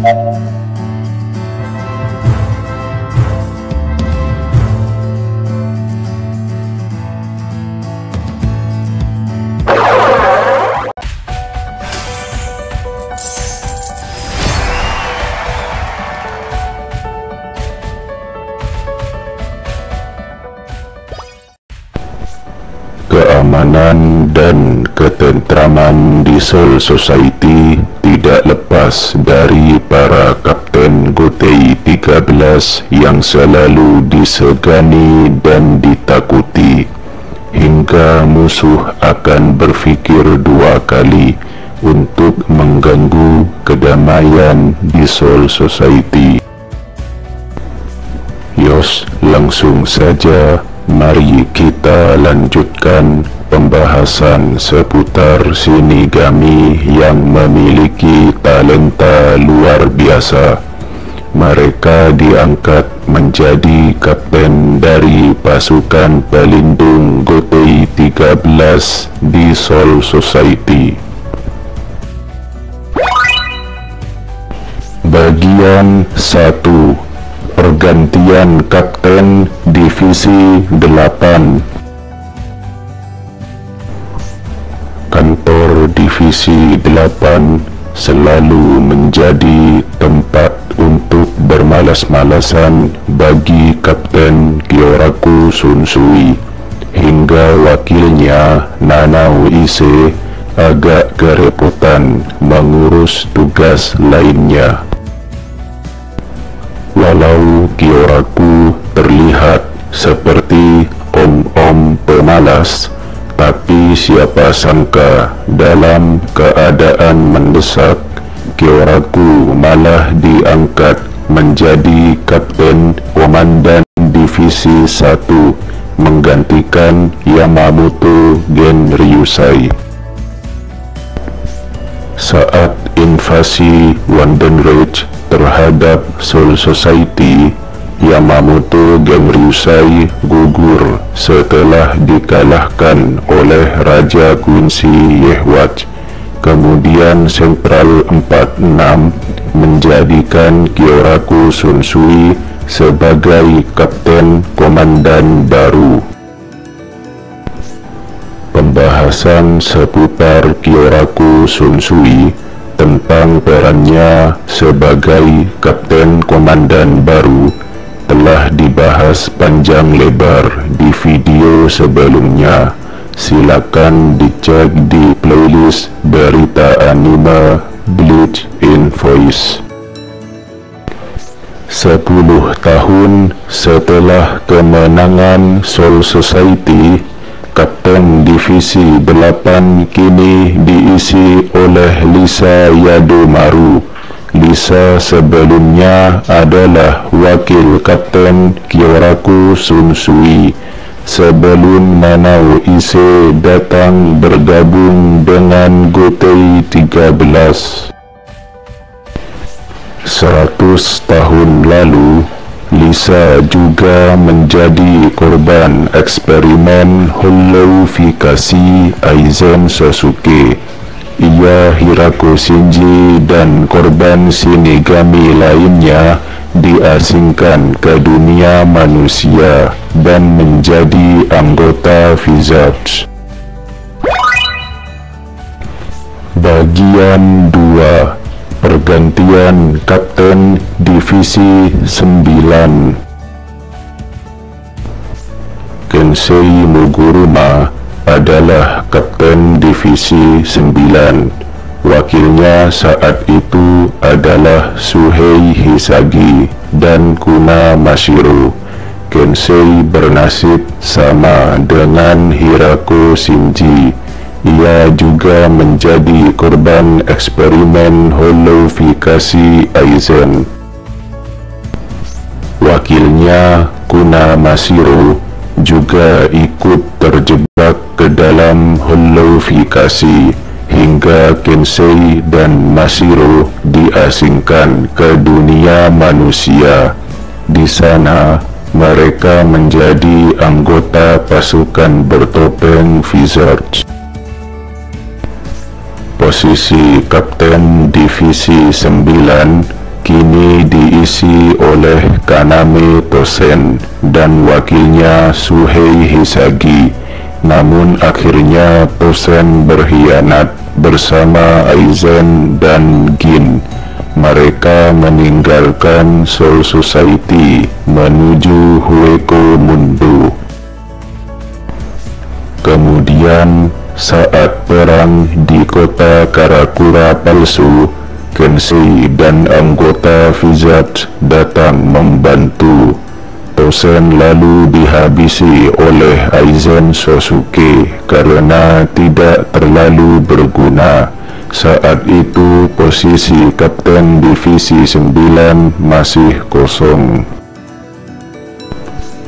Keamanan dan ketentraman di Soul Society tidak lepas dari para kapten Gotei 13 yang selalu disegani dan ditakuti, hingga musuh akan berfikir dua kali untuk mengganggu kedamaian di Soul Society. Yos, langsung saja mari kita lanjutkan pembahasan seputar Shinigami yang memiliki talenta luar biasa. Mereka diangkat menjadi kapten dari pasukan pelindung Gotei 13 di Soul Society. Bagian 1. Pergantian Kapten Divisi 8. Kantor Divisi 8 selalu menjadi tempat untuk bermalas-malasan bagi Kapten Kyoraku Shunsui, hingga wakilnya Nanao Ise agak kerepotan mengurus tugas lainnya. Walau Kyoraku terlihat seperti om-om pemalas, tapi siapa sangka dalam keadaan mendesak, Kyoraku malah diangkat menjadi Kapten Komandan Divisi 1 menggantikan Yamamoto Genryusai. Saat invasi London Rage terhadap Soul Society, Yamamoto Genryusai gugur setelah dikalahkan oleh Raja Quincy Yehwach. Kemudian Sentral 46 menjadikan Kyoraku Shunsui sebagai Kapten Komandan baru. Pembahasan seputar Kyoraku Shunsui tentang perannya sebagai Kapten Komandan baru telah dibahas panjang lebar di video sebelumnya. Silakan dicek di playlist berita anime Bleach in Voice. 10 tahun setelah kemenangan Soul Society, Kapten Divisi 8 kini diisi oleh Lisa Yadomaru. Lisa sebelumnya adalah wakil Kapten Kyoraku Shunsui sebelum Nanao Ise datang bergabung dengan Gotei 13. 100 tahun lalu, Lisa juga menjadi korban eksperimen holofikasi Aizen Sasuke. Ia, Hirako Shinji, dan korban Shinigami lainnya diasingkan ke dunia manusia dan menjadi anggota Visage. Bagian 2. Pergantian Kapten Divisi 9. Kensei Moguruma adalah Kapten Divisi 9. Wakilnya saat itu adalah Shuhei Hisagi dan Kuna Mashiro. Kensei bernasib sama dengan Hirako Shinji. Ia juga menjadi korban eksperimen holofikasi Aizen. Wakilnya, Kuna Mashiro, juga ikut terjebak ke dalam holofikasi hingga Kensei dan Mashiro diasingkan ke dunia manusia. Di sana, mereka menjadi anggota pasukan bertopeng Visage. Posisi Kapten Divisi 9 kini diisi oleh Kaname Tosen dan wakilnya Suhei Hisagi. Namun akhirnya Tosen berkhianat bersama Aizen dan Gin. Mereka meninggalkan Soul Society menuju Hueco Mundo. Kemudian saat perang di kota Karakura palsu, Kensei dan anggota Vizard datang membantu. Tosen lalu dihabisi oleh Aizen Sosuke karena tidak terlalu berguna. Saat itu posisi Kapten Divisi 9 masih kosong.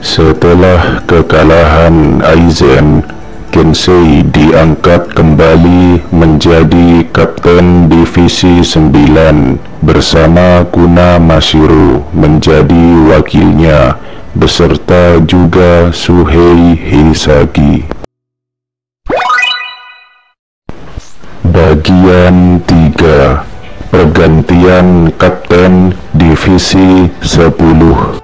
Setelah kekalahan Aizen, Kensei diangkat kembali menjadi Kapten Divisi 9 bersama Kuna Mashiro menjadi wakilnya, beserta juga Suhei Hisagi. Bagian 3. Pergantian Kapten Divisi 10.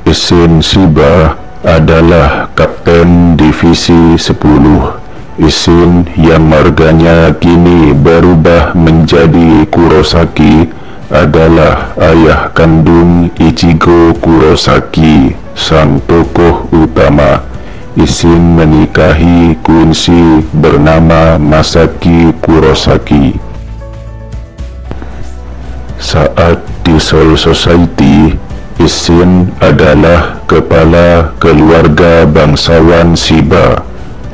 Isshin Shiba adalah Kapten Divisi 10. Isshin yang marganya kini berubah menjadi Kurosaki adalah ayah kandung Ichigo Kurosaki, sang tokoh utama. Isshin menikahi Quincy bernama Masaki Kurosaki. Saat di Soul Society, Isshin adalah kepala keluarga bangsawan Shiba.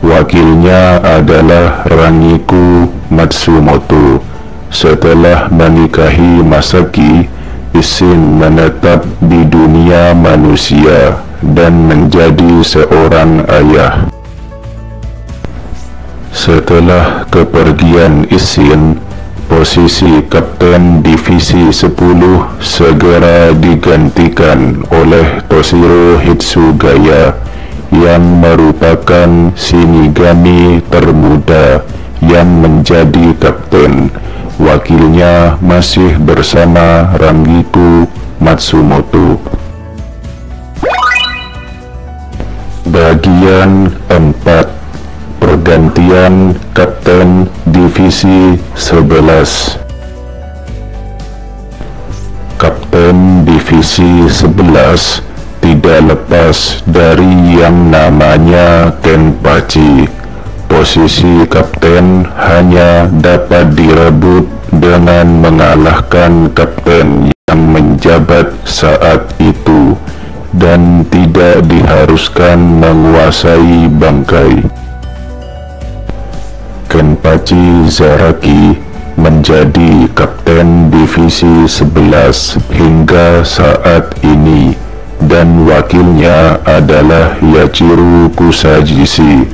Wakilnya adalah Rangiku Matsumoto. Setelah menikahi Masaki, Isshin menetap di dunia manusia dan menjadi seorang ayah. Setelah kepergian Isshin, posisi Kapten Divisi 10 segera digantikan oleh Toshiro Hitsugaya yang merupakan Shinigami termuda yang menjadi kapten. Wakilnya masih bersama Rangiku Matsumoto. Bagian 4. Pergantian Kapten Divisi 11. Kapten Divisi 11 tidak lepas dari yang namanya Kenpachi. Posisi kapten hanya dapat direbut dengan mengalahkan kapten yang menjabat saat itu, dan tidak diharuskan menguasai bangkai. Kenpachi Zaraki menjadi Kapten Divisi 11 hingga saat ini, dan wakilnya adalah Yachiro Kusajishi.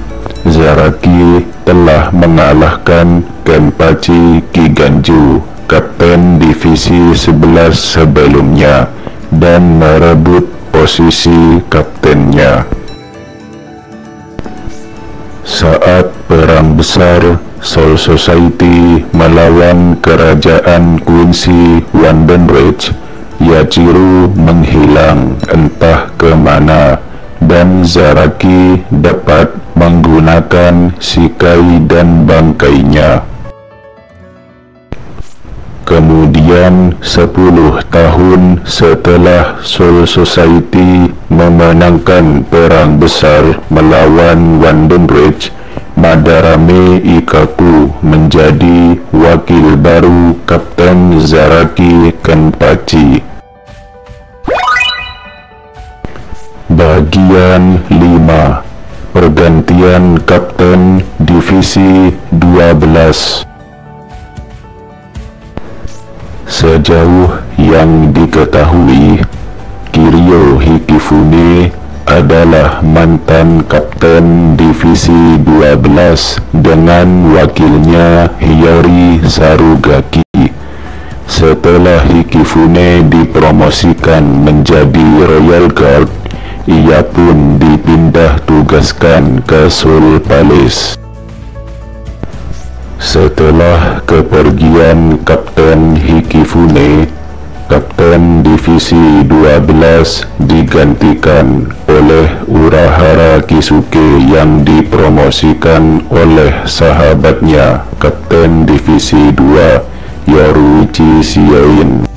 Zaraki telah mengalahkan Kenpachi Kiganju, Kapten Divisi 11 sebelumnya, dan merebut posisi kaptennya. Saat perang besar Soul Society melawan kerajaan Quincy Wandenreich, Yachiro menghilang entah kemana, dan Zaraki dapat menggunakan Shikai dan bangkainya. Kemudian 10 tahun setelah Soul Society memenangkan perang besar melawan Wandenreich, Madarame Ikkaku menjadi wakil baru Kapten Zaraki Kenpachi. Bagian 5. Pergantian Kapten Divisi 12. Sejauh yang diketahui, Kiryu Hikifune adalah mantan Kapten Divisi 12 dengan wakilnya Hiyori Sarugaki. Setelah Hikifune dipromosikan menjadi Royal Guard, ia pun dipindah tugaskan ke Soul Palace. Setelah kepergian Kapten Hikifune, Kapten Divisi 12 digantikan oleh Urahara Kisuke yang dipromosikan oleh sahabatnya Kapten Divisi 2 Yoruichi Shioin.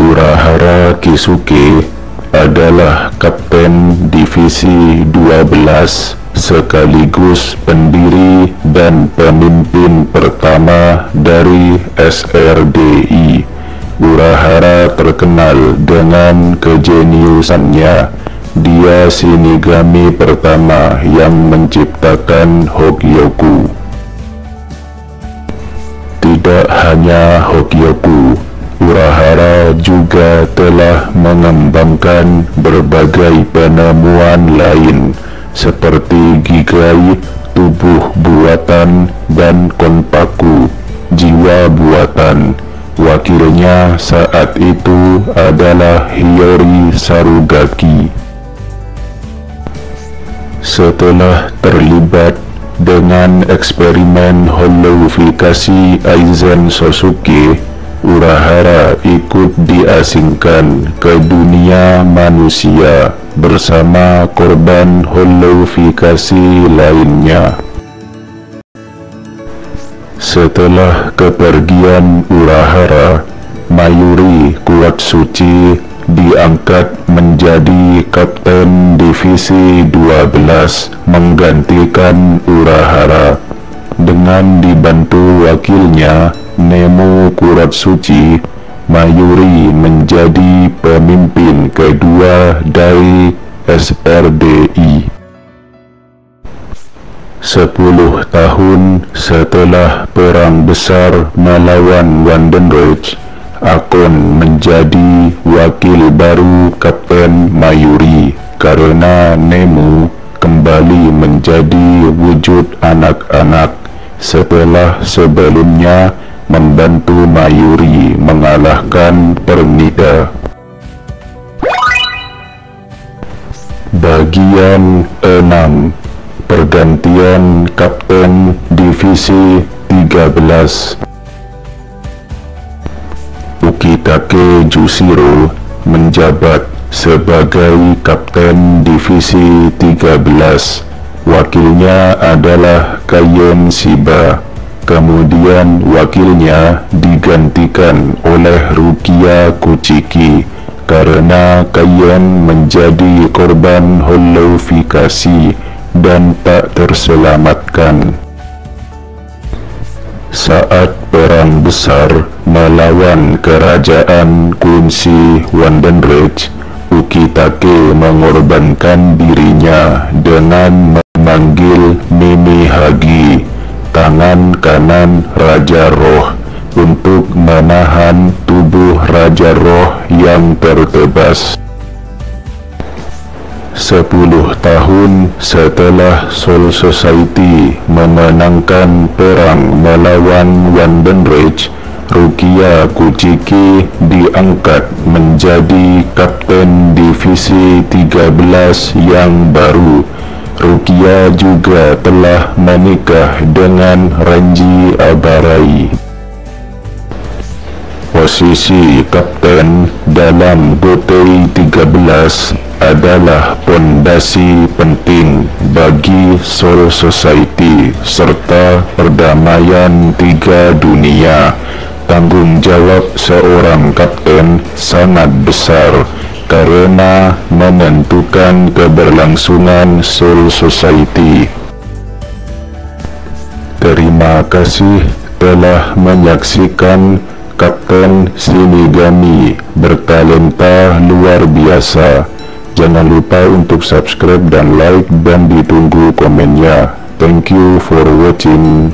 Urahara Kisuke adalah Kapten Divisi 12 sekaligus pendiri dan pemimpin pertama dari SRDI. Urahara terkenal dengan kejeniusannya. Dia Shinigami pertama yang menciptakan Hogyoku. Tidak hanya Hogyoku, Urahara juga telah mengembangkan berbagai penemuan lain seperti Gigai, tubuh buatan, dan Konpaku, jiwa buatan. Wakilnya saat itu adalah Hiyori Sarugaki. Setelah terlibat dengan eksperimen holofikasi Aizen Sosuke, Urahara ikut diasingkan ke dunia manusia bersama korban holofikasi lainnya. Setelah kepergian Urahara, Mayuri Kuwatsuchi diangkat menjadi Kapten Divisi 12 menggantikan Urahara. Dengan dibantu wakilnya Nemu Kuratsuchi, Mayuri menjadi pemimpin kedua dari SRDI. 10 tahun setelah perang besar melawan Wandenreich, Akon menjadi wakil baru Kapten Mayuri karena Nemu kembali menjadi wujud anak-anak setelah sebelumnya membantu Mayuri mengalahkan Pernida. Bagian 6. Pergantian Kapten Divisi 13. Ukitake Jushiro menjabat sebagai Kapten Divisi 13. Wakilnya adalah Kaien Shiba. Kemudian wakilnya digantikan oleh Rukia Kuchiki karena Kaien menjadi korban holofikasi dan tak terselamatkan. Saat perang besar melawan kerajaan kunci Wandenreich, Ukitake mengorbankan dirinya dengan memanggil Mimihagi, tangan kanan Raja Roh, untuk menahan tubuh Raja Roh yang tertebas. 10 tahun setelah Soul Society memenangkan perang melawan Wandenreich, Rukia Kuchiki diangkat menjadi Kapten Divisi 13 yang baru. Rukia juga telah menikah dengan Renji Abarai. Posisi Kapten dalam Gotei 13 adalah pondasi penting bagi Soul Society serta perdamaian 3 dunia. Tanggung jawab seorang kapten sangat besar karena menentukan keberlangsungan Soul Society. Terima kasih telah menyaksikan Kapten Shinigami bertalenta luar biasa. Jangan lupa untuk subscribe dan like dan ditunggu komennya. Thank you for watching.